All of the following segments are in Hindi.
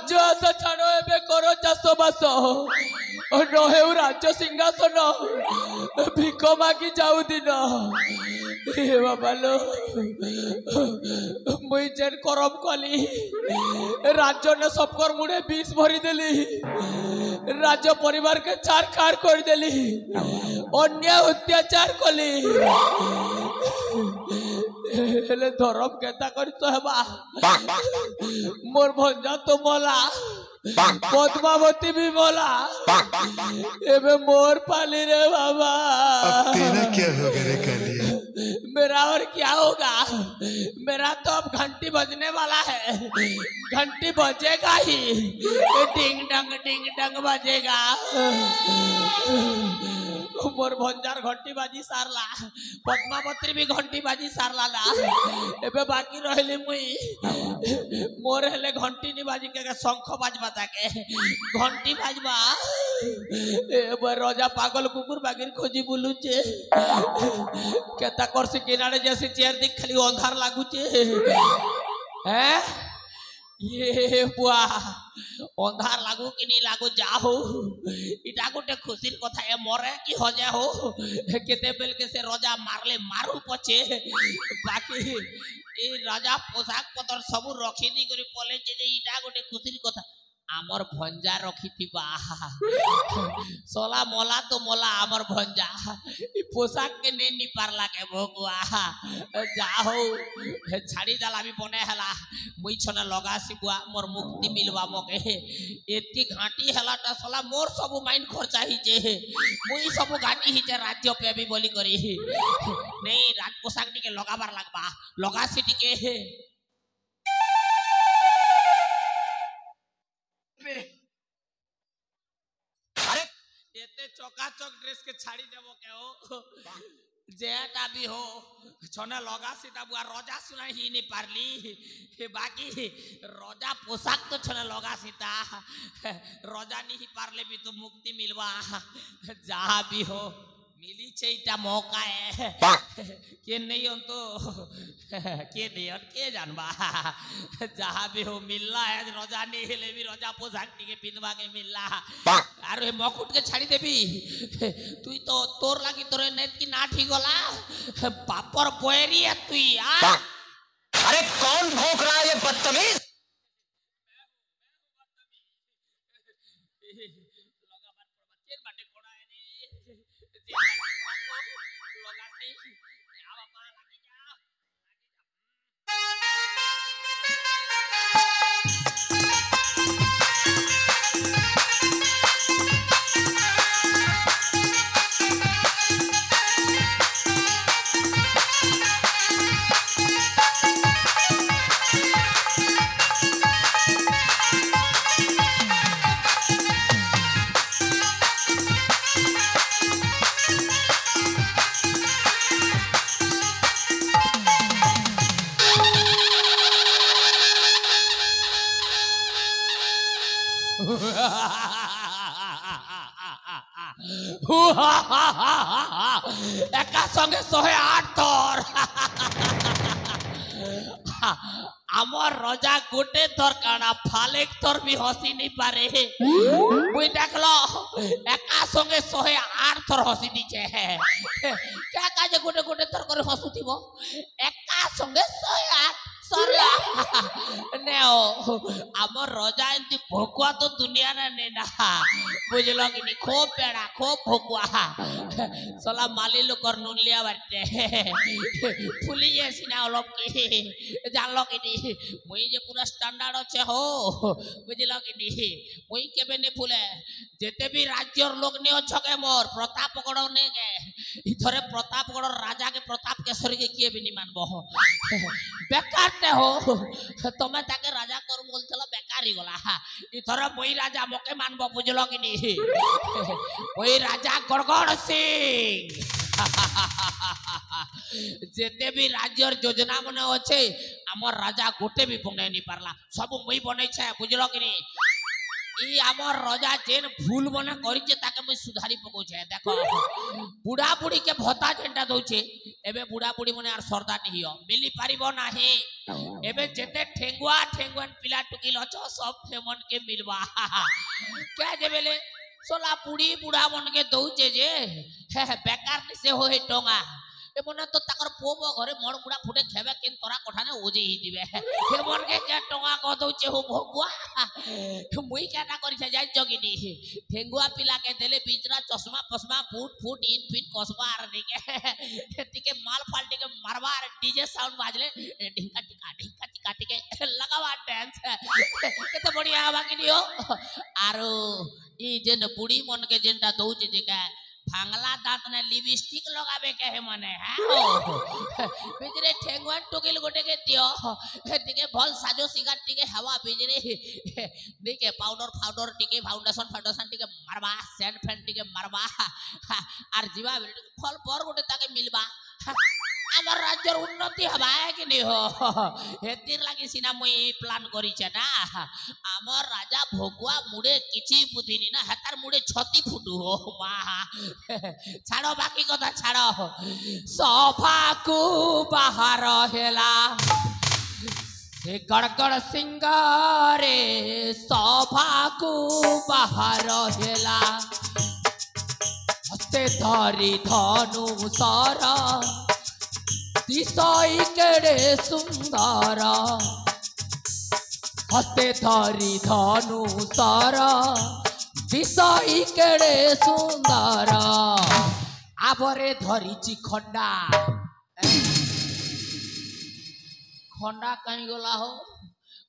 राज्य आशा छाड़ एबे करो चाष बास नहेउ राज्य सिंहासन भिक मागी जाऊ दिन हे बाबा लो मुई जेन करम कली राज्य ने सबकर मुड़े विष भरी देली राज्य परिवार के चार खार कर देली अन्याय अत्याचार कली हेले धरम केता कर सहबा मोर भंजा तो मला पद्मावती भी बोला एबे मोर पाली रे बाबा। अब तेरा क्या होगा रे कालिया? मेरा और क्या होगा? मेरा तो अब घंटी बजने वाला है, घंटी बजेगा ही, डिंग डंग बजेगा। मोर भंजार घंटी बाजी सारला, पद्मावती भी घंटी बाजी सारला ला एबे बाकी रहली मुई मोर हेले घंटी नि बाजी के शंख बाजबा ताके घंटी बाजबा एबे राजा पागल कुकुर बागिर खोजी बुलुचे केता करसी किनारे जैसे चेयर दिख खाली अंधार लागुचे हैं ये बुआ अंधार लागू कि नहीं लागू जाओ इटा गोटे खुशी कथा ए मरे कि हजे हो केते बेल के से राजा मारले मारू पछे बाकी ए राजा पोशाक पतर सब रखी दी करी पले जे इटा गोटे खुशी कथा आमर भंजा रखी थिबा सोला मोला तो मोला आमर भंजा पोशाक के ने नी पारला के भोगुआ जाओ छाड़ी दाला भी बने हला मुई छने लगा सिबुआ मोर मुक्ति मिलवा मके एती घाटी हला ता सोला मोर सब माइंड खर्चा ही जे मुई सब घाटी ही जे राज्य पे भी बोली करी नहीं राज पोशाक टी के लगाबार लागबा लगा सिटी के अरे एते चकाचक ड्रेस के छाड़ी देबो के हो जेटा भी हो छने लगा सीता बुआ रोजा सुना ही नहीं पारली बाकी रोजा पोशाक तो छने लगा सीता रोजा नहीं पारले भी तो मुक्ति मिलवा जहाँ भी हो मिली चेटा मौका है के नहीं हो तो के नहीं हो के जानबा जहाँ भी हो मिलना है रोजा नहीं हिले भी रोजा पोशाक के पिनवा के मिलना अरे मकुट के छाड़ी देवी तू तो तोर लगी तोरे नेत की ना ठीक होला पापर बोएरी है तू अरे कौन भौंक रहा है ये बदतमीज एका संगे 108 थर आमर रजा गोटे थर काना फालेक थर भी हसी नहीं पारे मुई देखलो एका संगे 108 थर हसी दीचे क्या काजे गोटे गोटे थर करे हसुथिबो एका संगे 108 सरला नेओ आमर रजा एंती भोकुआ तो दुनिया ने नेना बुझलो कि नहीं खूब पेड़ा खूब भोकुआ सोला माली लोग कर नून लिया बाटे फुली ये सिना ओलोप की जान लो कि नहीं मुई जे पूरा स्टैंडर्ड अच्छे हो बुझलो कि नहीं मुई केबे ने फुले जेते भी राज्यर लोग ने अच्छो के मोर प्रताप गढ़ ने के इथरे प्रताप गढ़ राजा के प्रताप केसरी के किए भी नहीं मानबो बेकार ते हो तमे ताके राजा कर बोलथला बेकारी गला इथर मोई राजा मके मानबो बुझलो कि नहीं ओई राजा गड़गड़ सिंह जेते भी राज्यर योजना मने अच्छे हमर राजा गोटे भी बने नहीं पारला सब मुई बनै छै बुझलो कि नहीं ই আমার রাজা যেন ভুল মনে করিছে তাকে মুই সুধারি পকাউছে দেখো বুড়া বুড়ি কে ভত্তা যেটা দউছে এবে বুড়া বুড়ি মনে আর সর্দা নিহিও মিলি পারিব নাহি এবে যেতে ঠেঙ্গুয়া ঠেঙ্গুয়ান পিলা টুকিল অছ সব ফেমন কে মিলবা কে যে বেলে সোলা বুড়ি বুড়া মন কে দউছে যে বেকার নিছে হই টঙ্গা এমন তো তাকর পোব ঘরে মন বুড়া ফুটে খেবে কিন তোরা কোঠানে ওজে হি দিবে এমন কে টঙ্গা ক দউছে হো ভগুয়া মুই কেটা করিছে যাই জগিনি ঠেঙ্গুয়া পিলাকে দেলে বিজরা চশমা ফসমা ফুট ফুট ইন ফিন কসবা আর নিকে টিকে মাল ফালটিকে মারবা আর ডিজে সাউন্ড বাজলে ढिंका टिका टिके लगावा डांस केते बढ़िया हवा कि दियो आरो ई जेन बुढ़ी मन के जेनटा दउचे जे का भांगला दांत ने लिपस्टिक लगावे के है मने हां बिजरे ठेंगुआ टोकिल गोटे के दियो टिके भल साजो सिंगार टिके हवा बिजरे देखे पाउडर टिके फाउंडेशन टिके मारबा सेंट फैन टिके मारबा आर जीवा फल पर गोटे ताके मिलबा আমার রাজ্যের উন্নতি হবা কি নি হো হেতির লাগি সিনা মই প্ল্যান করিছে না আমার রাজা ভগুয়া মুড়ে কিছু বুঝিনি না হেতার মুড়ে ছতি ফুটু হো মা ছাড়ো বাকি কথা ছাড়ো সফাকু বাহার হেলা সে গড়গড় সিঙ্গারে সফাকু বাহার হেলা হস্তে ধরি ধনু সরা दिसाई केड़े सुंदर हस्ते धरी धनु सारा दिसाई केड़े सुंदर आबरे धरीची खंडा खंडा कहीं गला हो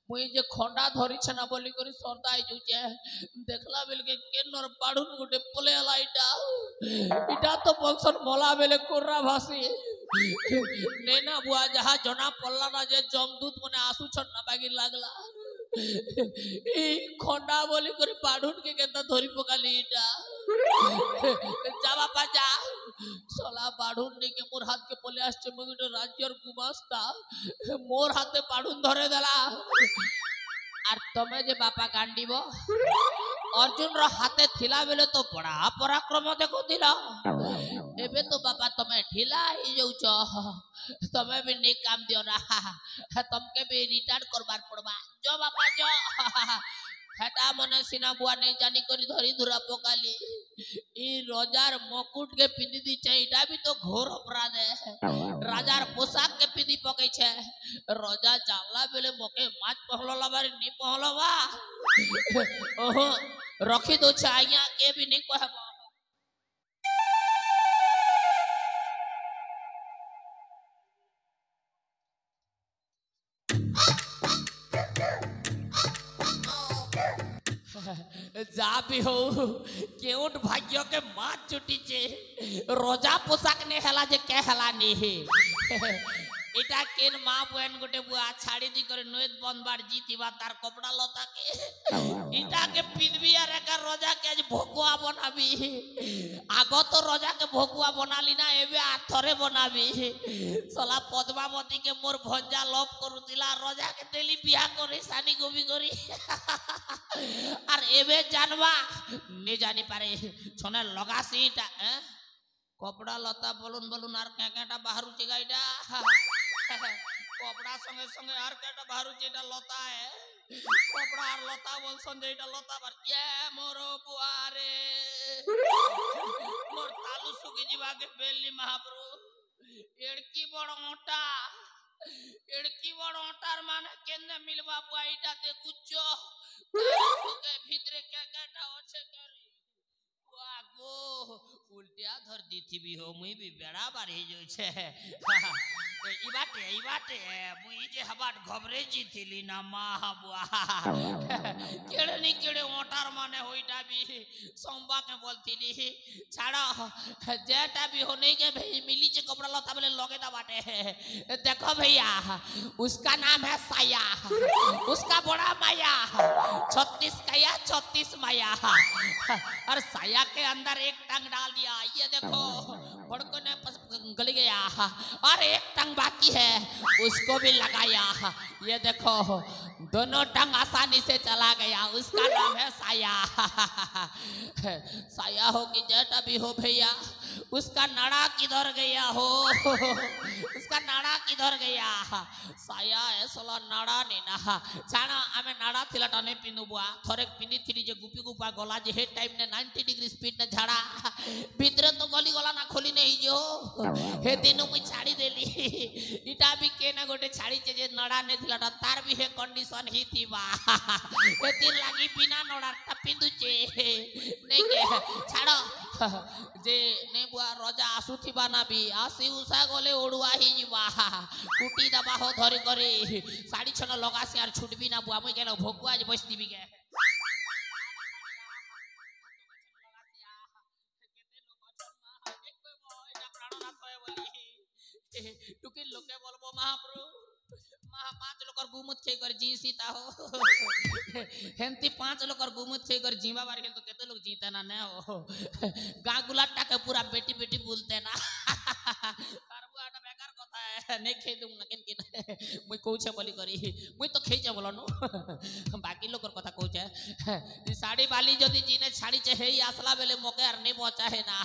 मुई जे खंडा धरिछ ना बोली करी सरदाई जुचे देखला बेल के केनर पाडुन गुटे पले आला इटा तो बंसन मोला बेले कोर्रा भासी नेना बुआ जहा जना पल्ला ना जे जमदूत मने आसु छन ना बागी लागला ई खंडा बोली करी पाडुन के केता धरी पकाली इटा जा बापा जा सोला पाडुन ने के मोर हाथ के पले आछे मगिटे राज्यर गुमास्ता मोर हाथे पाडुन धरे देला আর তুমি যে বাপা কান্দিব अर्जुन रो हाथे थिला बेले तो बड़ा पराक्रम देखो थिला एबे तो बापा तमे ढिला ही जाउछ तमे भी नी काम दियो ना तमके भी रिटायर करबार पड़बा जो बापा जो हेटा मने सिना बुआ नहीं जानी करी धरी धुरा पकाली ई रोजार मुकुट के पिंदी दी चाहिटा भी तो घोर अपराध है राजार पोशाक के पिंदी पकै छे रोजा चावला बेले मोके माछ पहलला बारी नी पहलवा ओहो रखी दो छाइया के भी नी कहबा जा भी हो केउट भाग्य के मात चुटी चे रोजा पोशाक ने हेला जे के हेला नी इटा केन मां बहन गोटे बुआ छाड़ी दी करे नोत बंदबार जीतीबा तार कपड़ा लता के इटा के पिदबी अरे का रोजा के आज भोकुआ बनाबी आगो तो रोजा के भोकुआ बनाली ना एबे आथरे बनाबी सला पद्मावती के मोर भंजा लव करू दिला रोजा के देली बियाह करे सानी गोबी करी আর এবে জানবা নে জানি পারে ছনে লগাছি এটা কপড়া লতা বলুন বলুন আর কেটা বাহারুচি গাইটা কপড়া সঙ্গে সঙ্গে আর কেটা বাহারুচি এটা লতা কপড়া আর লতা বলছন যে এটা লতা বার কে মোর বুয়ারে মোর তালু সুকি জিবাকে বেললি মহাপ্রভু এড়কি বড় মোটা এড়কি বড় মোটার মানে কেনে মিলবা বুয়া এটা দেখুছ के भीतरे क्या काटा अच्छे करी वागो उल्टिया धर दी थी भी हो मुई भी बेड़ा बार ही जो छे ई बाटे मुई जे हबाट घबरे जी थीली ना मां बुआ केड़े नी केड़े ओटार माने होइटा भी संबा के बोलतीली छाड़ो जेटा भी हो नहीं के भाई मिली जे कपड़ा लता बोले लगे दा बाटे देखो भैया उसका नाम है साया उसका बड़ा माया 36 कया 36 माया और साया के अंदर एक टंग डाल दिया ये देखो बड़को ने गल गया और एक टंग बाकी है उसको भी लगाया ये देखो दोनों टंग आसानी से चला गया। उसका नाम है साया। साया हो कि जेठ भी हो भैया, उसका नाड़ा किधर गया हो? उसका नाड़ा किधर गया? साया एसला नाड़ा नहीं ना जाना आमे नाड़ा थिला टाने पिनु बुआ थरे पिनी थिली जे गुपी गुपा गला जे हे टाइम ने 90 डिग्री स्पीड ने झाड़ा भीतर तो गली गला ना खोली नहीं जो हे दिनु मुई छाड़ी देली इटा भी के ना गोटे छाड़ी जे नाड़ा ने थिला तार भी हे कंडीशन ही थी बा ए दिन लागी बिना नाड़ा ता पिंदु जे नहीं के छाड़ो जे नहीं बुआ रजा आसुथिबा ना भी आसी उषा गले ओडुआ ही जीवा कुटी दबा हो धरी करे साड़ी छन लगा से यार छुटबी ना बुआ मुई केन भोकुआ जे बस दिबी के टुकी लोके बोलबो महाप्रभु महा 5 लोकर गुमुत खे कर जी सीता हो हेंती 5 लोकर गुमुत खे कर जीवा बार के तो केते लोग जीता ना ने हो गा गुलाटा के पूरा बेटी बेटी बोलते ना करबो आटा बेकार কথা है नहीं खे दूं ना किन किन मुई कहू छे बोली करी मुई तो खे जे बोलनो बाकी लोकर কথা कहू छे ई साड़ी वाली जदी जीने छाड़ी छे हेई आसला बेले मोके आर नहीं पहुंचा है ना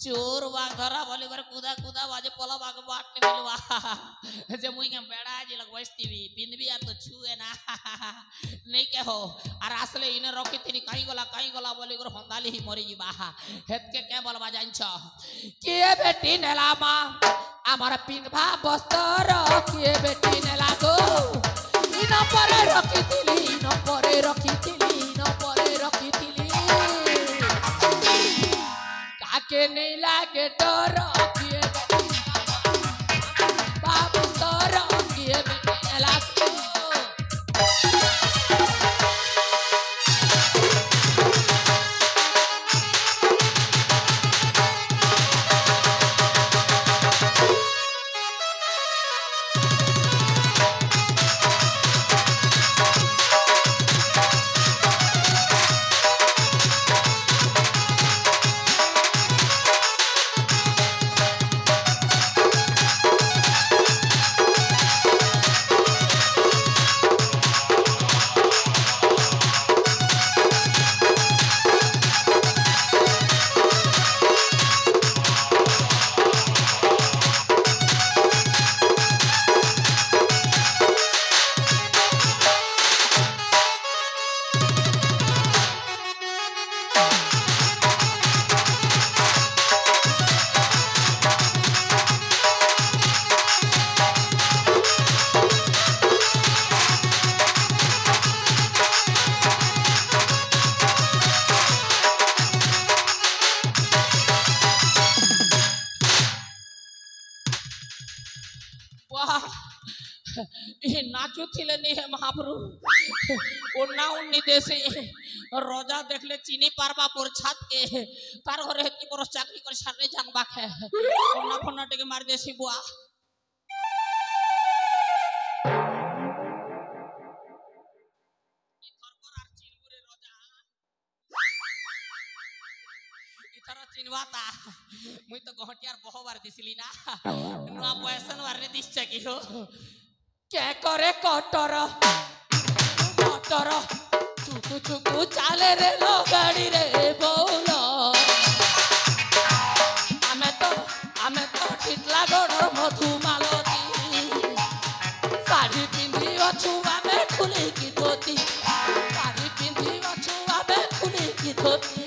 चोर बाग धरा बोली कर कूदा कूदा बाजे पोला बाग बाट नहीं मिलवा जे मुई के बेड़ा जी लगवास्ती भी पिनबी यार तो छुए ना नहीं के हो और आसले इने रखी थी कहीं गला बोली कर हंदाली ही मरी जीवा हेत के बोलबा जान छ के बेटी नेलामा আমার পিনভা বস্ত্র কিয়ে বেটি নেলা গো ইন পরে রখিতিলি ইন পরে রখিতিলি কাকে নেই লাগে ডর কিয়ে বেটি বাবু তোর কিয়ে বেটি নেলা গো नाचू थिले नहीं है महाप्रभु ओना उन्नी देसे रोजा देखले चीनी पारबा पर छत के तार घरे हेती पर चाकरी कर छाने जांगबा है ओना फोना टेके मार देसी बुआ चिनवाता मुई तो गहटियार बहुबार दिसली ना नुआ बयसन वारे दिसछ की हो के करे कटर मोटर चुकु चुकु चाले रे लो गाड़ी रे बोलो आमे तो टिटला गोड़ मधुमालती साड़ी पिंधी अछु आमे खुली की धोती साड़ी पिंधी अछु आमे खुली की धोती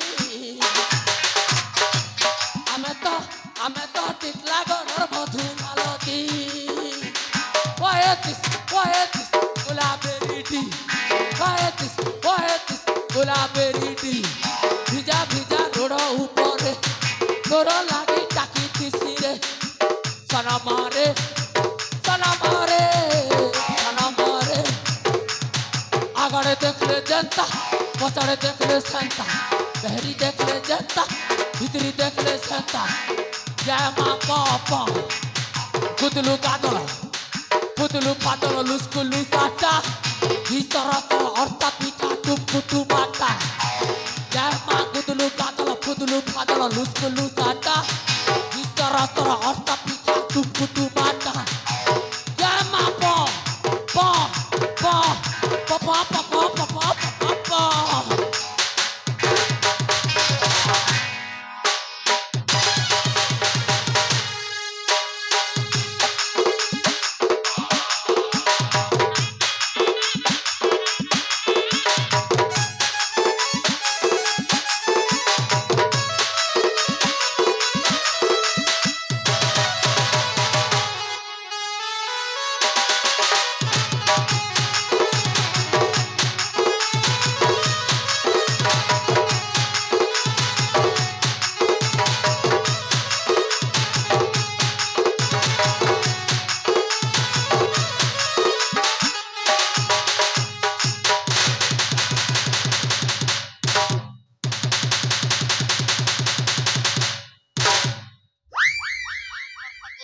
आमे तो टिटला गोड़ Madhumalti Poetis, gulaberiti. Poetis, gulaberiti. Bhija bhija rodo upore, rodo lagi taki tisire. Sanamare. Agare dekhle janta, pachare dekhle santa. Behri dekhle janta, bhitri dekhle santa. Jai ma papa, kudlu kadola. Putulu patolo luskulu sata Hisarato orta pita tuputu mata Jama kutulu patolo luskulu sata Hisarato orta pita tuputu mata Jama po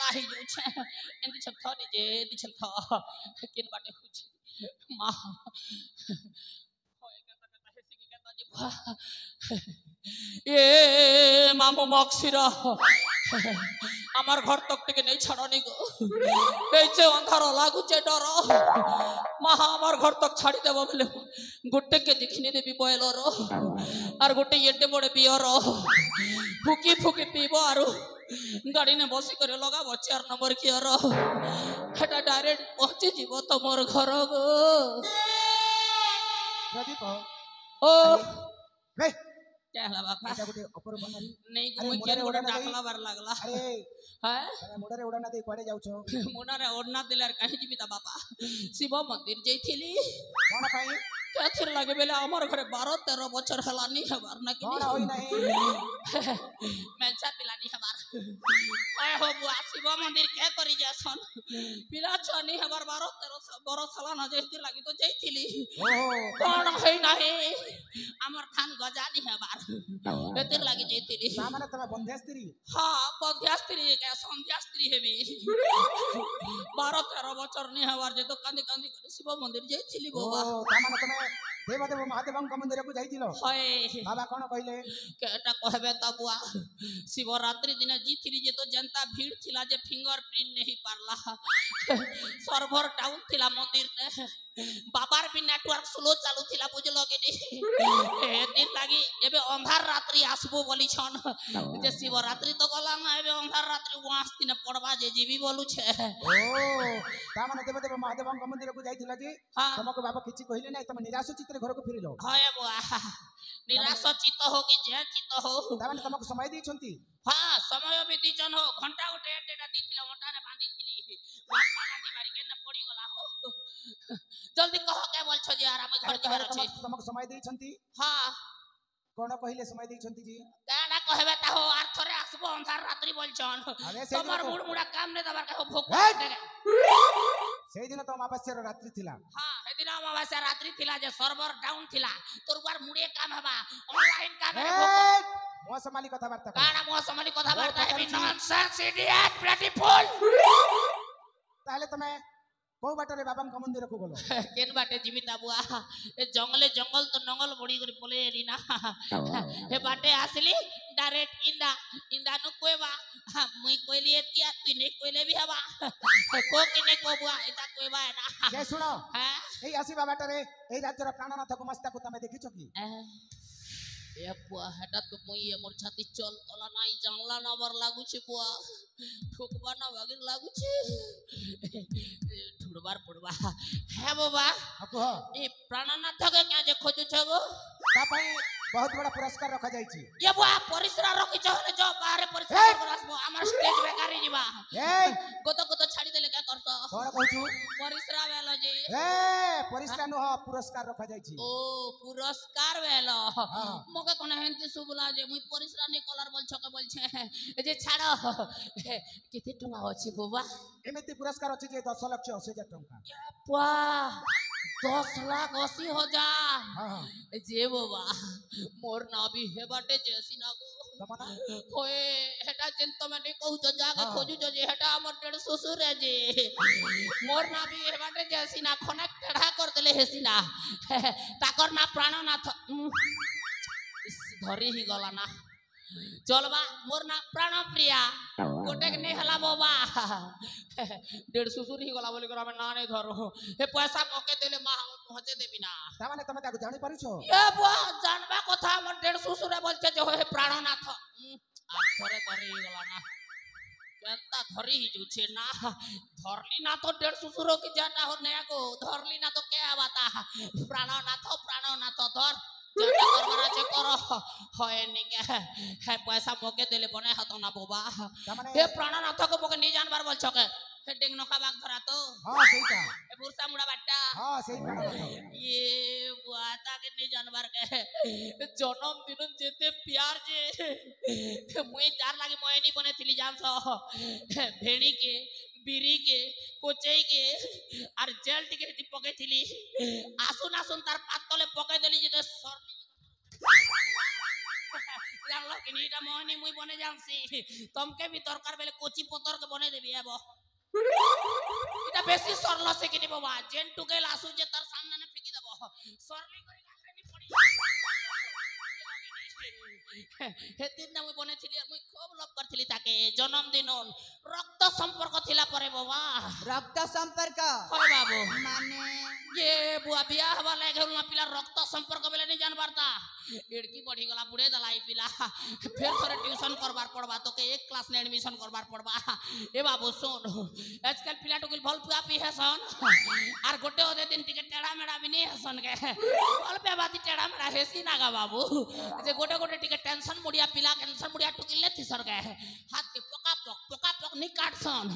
लाही जो छे एंदी छथा ने जे एंदी छथा किन बाटे कुछ मां होए कहता हेसी की कहता जी ए मामू मक्सिरा আমার ঘর তক থেকে নেই ছাড়নি গো এই যে অন্ধার লাগুছে ডর মা আমার ঘর তক ছাড়ি দেব বলে গোটে কে দেখিনে দেবি বয়লর আর গোটে এটে বড় বিয়র ফুকি ফুকি পিব আর গাড়ি নে বসি করে লগাব 4 নম্বর কিয়র এটা ডাইরেক্ট পৌঁছে যাব তোমার ঘর গো प्रदीप ओ रे क्या हला बापा এটা গোটে অপর বনারি नहीं अरे मुई मुंडरे केन गोटे उड़ाना डाकला बार लागला अरे हैं मुंडरे उड़ाना दे कुआडे जाउछ मुनारे ओढ़ना दिलार कहीं जीवी ता बापा शिव मंदिर जैथिली कोन पाई केथिर लागे बेले हमर घरे 12-13 बछर हलानी हबार ना कि कोन होई नहीं मेंसा पिलानी हबार ओए हो बुआ शिव मंदिर के करी जासन पिला छनी हबार 12-13 बरस हलाना जैथिर लागी तो जैथिली ओहो कोन है नहीं हमर खान गजानी हबार एतिर लागी जैथिली सामाने तमे बंधे स्त्री हाँ बंध्या स्त्री के संध्या स्त्री हेबी 12-13 बछर नहीं हबार जे तो कांदी कांदी करे शिव मंदिर जैथिली बाबा ओ सामाने तमे देवदेव महादेवଙ୍କ मंदिर को जाइतिलो होए बाबा कोन कहले केटा कहबे तबुआ शिवरात्रि दिन जीथिली जे तो जनता भीड़ थिला जे फिंगरप्रिंट नहीं पारला सर्वर डाउन थिला मंदिर ने बाबार भी नेटवर्क स्लो चालू थिला बुझलो के नी ए दिन लागी एबे अंधार रात्रि आसबो बोली छन जे शिवरात्रि तो गला ना एबे अंधार रात्रि वास दिन पड़वा जे जीवी बोलू छे ओ सामाने देवदेव महादेवଙ୍କ मंदिर को जाइतिला जी हां तमको बाबा किछि कहले नै तमे निराश चित्त घर को फिरिलो होए बुआ निराश चित्त हो कि जे चित्त हो ताମାନେ तमको समय दै छंती हाँ समय भी दीचन हो घंटा गोटे एटेटा दीथिला ओटा ने बांधी थिली महात्मा गांधी बारी के न पड़ी गला हो जल्दी कहो के बोल छ जे यार हम घर जबार अछि तमको समय दै छंती हां कोन कहले समय दै छंती जी काडा कहबे ता हो आर थरे आसबो अंधार रात्रि बोल छन अरे से तमर मुड़ मुड़ा काम ने दबार के हो भोक से दिन तो अमावस्या रात्रि थिला हां हे दिन अमावस्या रात्रि थिला जे सर्वर डाउन थिला तोर बार मुड़े काम हबा ऑनलाइन काम रे भोक मो समाली कथा वार्ता काडा मो समाली कथा वार्ता हेबी नॉनसेंस इडियट ब्यूटीफुल ताले तमे को बाटरे बाबाଙ୍କ मंदिर को गलो केन बाटे जीविता बुआ ए जंगले जंगल तो नंगल बड़ी करी पले एली ना हे बाटे आसली डायरेक्ट इंदा नु कोएबा मुई कोइली एतिया तू नै कोइले भी हबा को कि नै को बुआ एता कोएबा ना जे सुनो हां एई आसीबा बाटरे एई राज्यर प्राणनाथ गुमस्ता को तमे देखिछो की ए बुआ हेटा तो मुई मोर छाती चल तला नाई जंगला नंबर लागु छी बुआ ठोकबा ना वगिर लागु छी ठुड़बार पड़बा है बाबा अको ए प्राणनाथ के क्या जे खोजु छगो ता पई बहुत बड़ा पुरस्कार रखा जाई छी ये बुआ परिसरा रखि छने जो बाहर परिसरा करसबो हमर स्टेज बेकारी जीवा ए गोतो छाड़ी देले क्या करतो कोन कहू परिसरा वेलो जे ए पुरस्कार न पुरस्कार रखा जाई छी ओ पुरस्कार वेलो मके कोन हेंती सुबला जे मुई परिसरा नै कलर बोल छके बोल छे ए जे छाड़ो केते टंगा अछि बाबा एमिति पुरस्कार अछि जे 10 लाख 80,000 टंका बुआ 10,80,000 हां जे बाबा मोर ना भी हे बाटे जेसी ना गो तमना होए हेटा जेन तो मैं कहू तो जाके खोजू जो जे हेटा हमर डेढ़ ससुर है जे मोर ना भी हे बाटे जेसी ना खनक टेढ़ा कर देले हेसी ना ताकर ना प्राणनाथ धरी ही गला ना चलबा मोर ना प्राण प्रिया गोटे के नहीं हला बाबा डेढ़ ससुर ही गला बोले कर हम ना नहीं धरो हे पैसा मके देले मां पहुंचे देबी ना तामाने तमे ताकु जानि पारुछो ये बुआ जानबा कथा हमर डेढ़ सुसुरे बोलছে যে हे प्राणनाथ आथरे धरी गला ना केनता धरी जुछे ना धरली ना तो डेढ़ सुसुरो की जाटा हो नया को धरली ना तो क्या बाता प्राणनाथ धर जेटा करबार আছে करो হয় নি के है पैसा मोके देले बने हतो ना बाबा तामाने हे प्राणनाथ को मोके नहीं जानबार बोलछो के हे डेंग नखा बाग धरा तो हां सेईटा ए बुरसा मुड़ा बाटा हां सेई प्राणनाथ ये बुआता के नहीं जानबार के जन्म दिन जेते प्यार जे मुई जार लागे मोय नहीं बने थिली जानसो भेड़ी के बिरी के कोचई के और जेल टिके पके थिली आसुन आसुन तार पात तले पके देली जे सरनी जानलो कि नीटा मोहनी मुई बने जानसी तुमके भी दरकार बेले कोची पतर के बने देबी एबो এটা বেশি সরল সে কিনি বাবা জেন টুকে লাসু যে তার সামনে নে ফিকি দেব সরলি করে গাছনি পড়ি হেদিন না মুই বনেছিলি মুই খুব লভ করছিলি তাকে জন্মদিন রক্ত সম্পর্ক থিলা পরে বাবা रक्त संपर्क হয় বাবু माने ये बुआ बिया हवा लागे ना पिला रक्त संपर्क बेले नहीं जान पारता लड़की बढ़ी गला बुढ़े दलाई पिला फिर थोड़े ट्यूशन करबार पड़बा तो के एक क्लास ने एडमिशन करबार पड़बा ए बाबू सुन आजकल पिला टुकिल भल पुआ पी है सन और गोटे ओदे दिन टिके टेढ़ा मेढ़ा भी नहीं हसन के भल पे बाती टेढ़ा मेढ़ा हेसी नागा बाबू जे गोटे गोटे टिके टेंशन मुड़िया पिला टेंशन मुड़िया टुकिल लेती सर के हाथ के पोका पक नहीं काट सन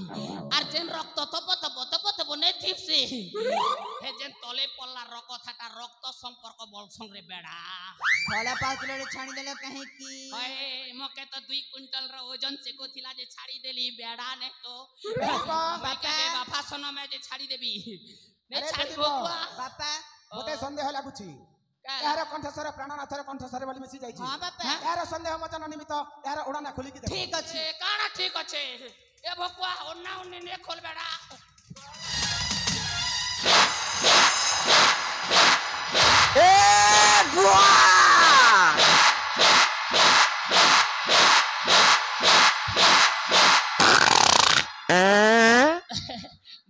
और जेन रक्त तप नहीं थिप से हे जेन तले पल्ला रकथाटा रक्त संपर्क बल संगे बेड़ा भला पातले छाणी देले कहीं की ओए मके तो 2 क्विंटल रो ओजन से को थिला जे छाड़ी देली बेड़ा ने तो बापा बापा बापा सोना में जे छाड़ी देबी ने अरे छाड़ी देखो। बकुआ बापा मते संदेह लागुची यार कंठस्वर प्राणनाथर कंठस्वर बोली मिसी जाईची हां बापा यार संदेह मोचन निमित्त यार उड़ाना खोली की देखो ठीक अछि ए काना ठीक अच्छे ए बकुआ ओन्ना ओन्नी ने खोल बेड़ा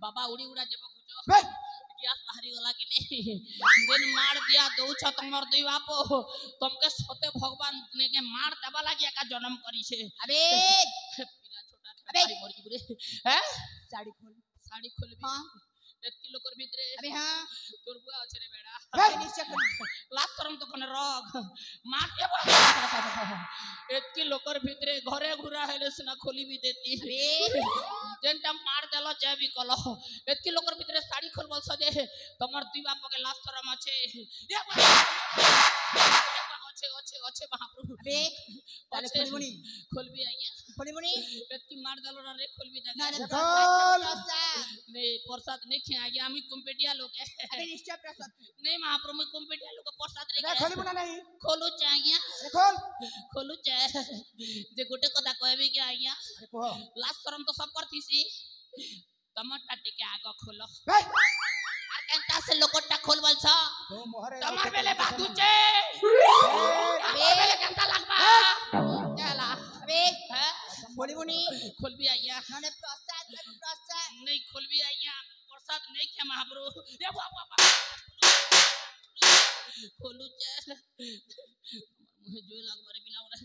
बाबा उड़ी उड़ा जेबो खुजो बे गैस बाहरी गला कि नहीं दिन मार दिया दउछ तमर दुई बापो तुमके सते भगवान ने के मार दबा लागिया का जन्म करी छे अबे पिला छोटा अबे! खेल मर बुरे हैं साड़ी खोल साड़ी खोलबी हां 1 किलो कर भीतरे अबे हां तोर बुआ আছে রে বেড়া अबे निश्चय खोल लास्ट तरम तो कोने रग मार ए 1 किलो कर भीतरे घरे घुरा हेले सना खोली भी देती अबे जेनटा मार देलो जे भी कलो 1 किलो कर भीतरे साड़ी खोलबल सजे तमर दुई बाप के लास्ट तरम আছে अच्छे महाप्रभु अबे ताले खोलबुनी खोलबी आइया खोलबुनी एतकी मार देलो ना रे खोलबी ना देगा रे खोल। प्रसाद नहीं प्रसाद नहीं खे आगे आमी कुम्पेटिया लोग अबे निश्चय प्रसाद नहीं महाप्रभु में कुम्पेटिया लोग प्रसाद अरे रे खोली बुना नहीं खोलू चाहिए अरे खोल खोलू चाहे जे गोटे कथा कहबी के आइया अरे कहो लास्ट तरम तो सब करथीसी टमाटर टिके आगो खोलो बे आर केनता से लोकटा खोलबल छ तो मोहरे तमर बेले बातू छे अबे बेले केनता लागबा चला अबे हैं खोलबुनी खोलबी आइया ना रे प्रसाद नहीं खोलबी आइया प्रसाद नहीं खे महाप्रभु ए बाबा खोलू चे मुझे जो लाग मारे बिलाव रे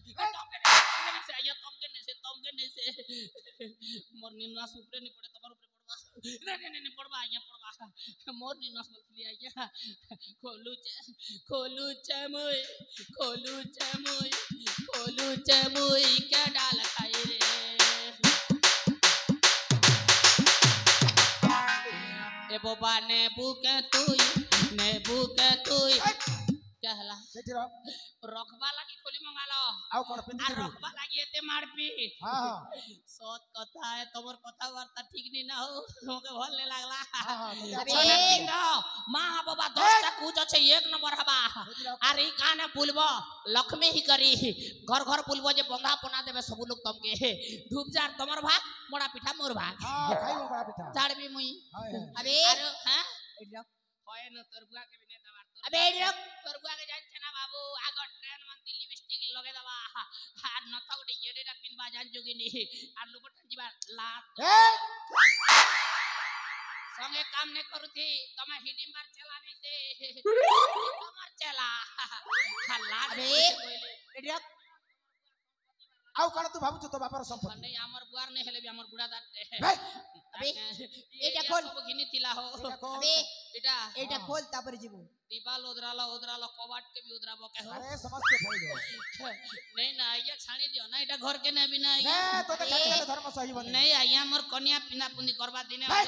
तमके ने से मोर निनास ऊपर नहीं पड़े तमर ऊपर पड़वा नहीं पड़वा आइया पड़वा मोर निनास बोलती आइया खोलू चे मुई के डाल खाई रे ए बाबा ने बुके तुई क्या हला सेठी रहो रखबा लागी खोली मंगालो आओ कोन पिंदी आ रखबा लागी एते मारपी हां हां सत कथा है तमर कथा वार्ता ठीक नहीं ना हो हमके भल ले लागला हां हां अबे! छोने पिंडो मां बाबा 10 टा कुछ আছে एक नंबर हबा अरे काने बुलबो लक्ष्मी ही करी घर घर बुलबो जे बंधा पना देबे सब लोग तमके धूप जार तमर भाग मोड़ा पिठा मोर भाग हां खाई बड़ा पिठा झाड़ भी मुई हां अबे अरे हैं इधर होय न तरबुआ के बिने दवार अबे इधर तरबुआ के जान छना बाबू आगो ट्रेन मंती लिपस्टिक लगे दवा आर नथा गोटे येडेटा पिनबा जान जोगी नी आर लोग जीवा ला ए संगे काम ने करू थी तमे हिडिम बार चला नहीं से তোমার চেলা লাজ আবে। কইলে এডি রাখ আউ কাণ তু ভাবুছ তো বাপার সম্পত্তি নেই আমার বুয়ার নেই হেলে বি আমার বুড়া দাঁতে ভাই আবে এটা এটা খোল। সব ঘিনি তিলা হো এটা কোন আবে এটা এটা খোল তারপরে জীবু दीवाल उधराला उधराला कबाट के भी उधराबो के हो আরে সমস্ত ফাইলো नहीं ना ये छाणी दियो ना এটা घर के ने बिना নে তো তো ছাড়ি গেলে ধর্ম সহিবনি नहीं आया मोर कन्या पिना पुनी करबा दिने ভাই।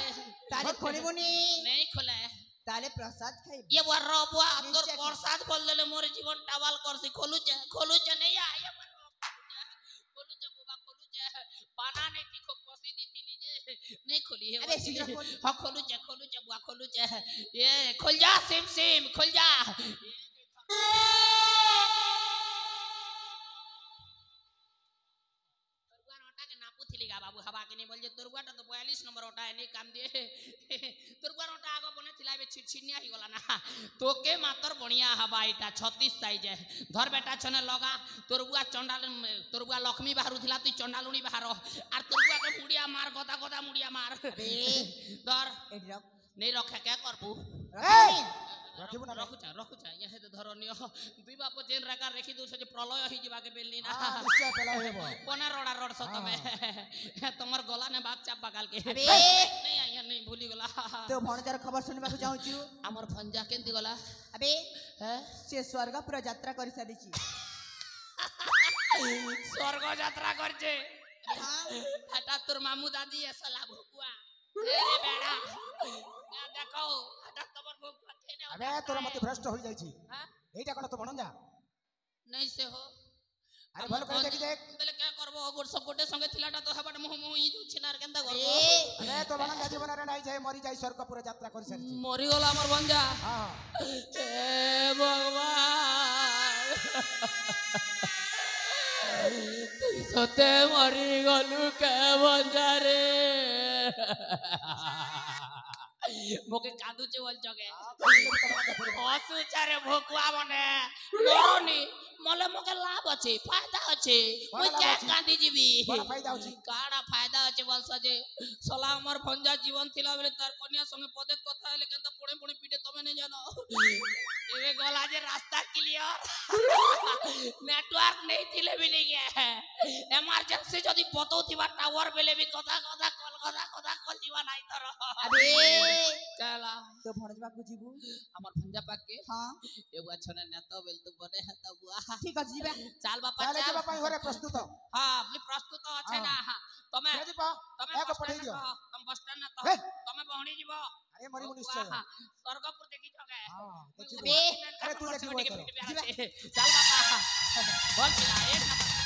তাহলে খলিবনি नहीं खोले তাহলে প্রসাদ খাইব ये वर बुआ तोर निश्चय की। प्रसाद बोल देले मोर जीवन टावाल करसी खोलू चे नहीं आया खोलू चे बुबा खोलू चे पाना नहीं थी को पसी दी थी लीजे नहीं खोली है अबे शीघ्र खोल। हां खोलू चे बुआ खोलू चे ये खोल जा सिम सिम खोल जा थिलिगा बाबू हवा के नहीं बोल जे तुरगुआटा तो 42 नंबर ओटा है नहीं काम दिए तुरगुआर ओटा आगो बने थिला बे छिड़छिनिया ही गला ना तोके मातर बढ़िया हवा इटा 36 साइज है धर बेटा छने लगा तुरगुआ चंडाल तुरगुआ लक्ष्मी बाहर थिला तू चंडालुनी बाहर और तुरगुआ के मुड़िया मार गदा गदा मुड़िया मार धर এডি রাখ नहीं रखे क्या करबू রাখিবু না रखु छ यहे तो धरनियो दुई बाप जेन रका रेखी दउ छ प्रलय ही जीवा के बेलनी ना নিশ্চয় পেলা হইব कोना रोड़ा रोड सत में तमर गला ने बाग चाप बगाल के अबे। नहीं आया नहीं भूली गला তো ভণজার খবর শুনিବାକୁ চাହୁଛୁ हमर भंजा केंती गला আবে है সে স্বর্গপুর যাত্রা করে সারিছি स्वर्ग यात्रा करछे হ্যাঁ हटा तोर मामू दादी ऐसा लाभ हुआ रे बेड़ा ना देखो हटा तमर भुकुआ केने আবে তোরা মতে ভ্রষ্ট হই যাইছি हां এইটা কোন তো বনঞ্জা नहीं से हो আরে ভালো করে দেখি দেখ बेले क्या करबो गोर सब गोटे संगे थिलाटा तो हबाट मुह मुह ई छिनार केंदा करबो এ আরে তো বনঞ্জা জীবନରେ নাই যাই মরি যাই স্বর্গপুর যাত্রা করে সারিছি मरी गला हमर भंजा হ্যাঁ हे भगवान सते मरी गलु के भंजा रे मोके कांदुचे बोल जगे हसुचारे भोकुआ बने नरनी मले मोके लाभ अछि फायदा अछि मुई लाभ क्या अछि? कांदी जीवी बड़ा फायदा अछि काड़ा फायदा अछि बोल सजे सला हमर भंजा जीवन थिला बेले तार कन्या संगे पदे कथा हेले केनता पुणे पुणे पीटे तमे नै जानो एबे गला जे रास्ता क्लियर नेटवर्क नहीं थिले भी नहीं गया इमरजेंसी जदी पतो थिबा टावर बेले भी कथा कल जीवा नहीं तर আবে चला তো ভণজবাকু জীবু हमर भंजा पाक के হ্যাঁ एगो छने नेता बेल तो बने है तब बुआ ঠিক আছে ଯିବା चाल बापा তাহলে चाल যাবা পাই ঘরে প্রস্তুত हां मी प्रस्तुत আছে না तमे রেডি পা तमे এক পঠাই দিও तुम बस स्टैंड ना तो हे! तमे बहणी जीवो আরে মরিবু নিশ্চয় स्वर्गपुर देखी जगे হ্যাঁ দেখিবু আবে আরে तू देखिबो चाल बापा बोल पिला एक नंबर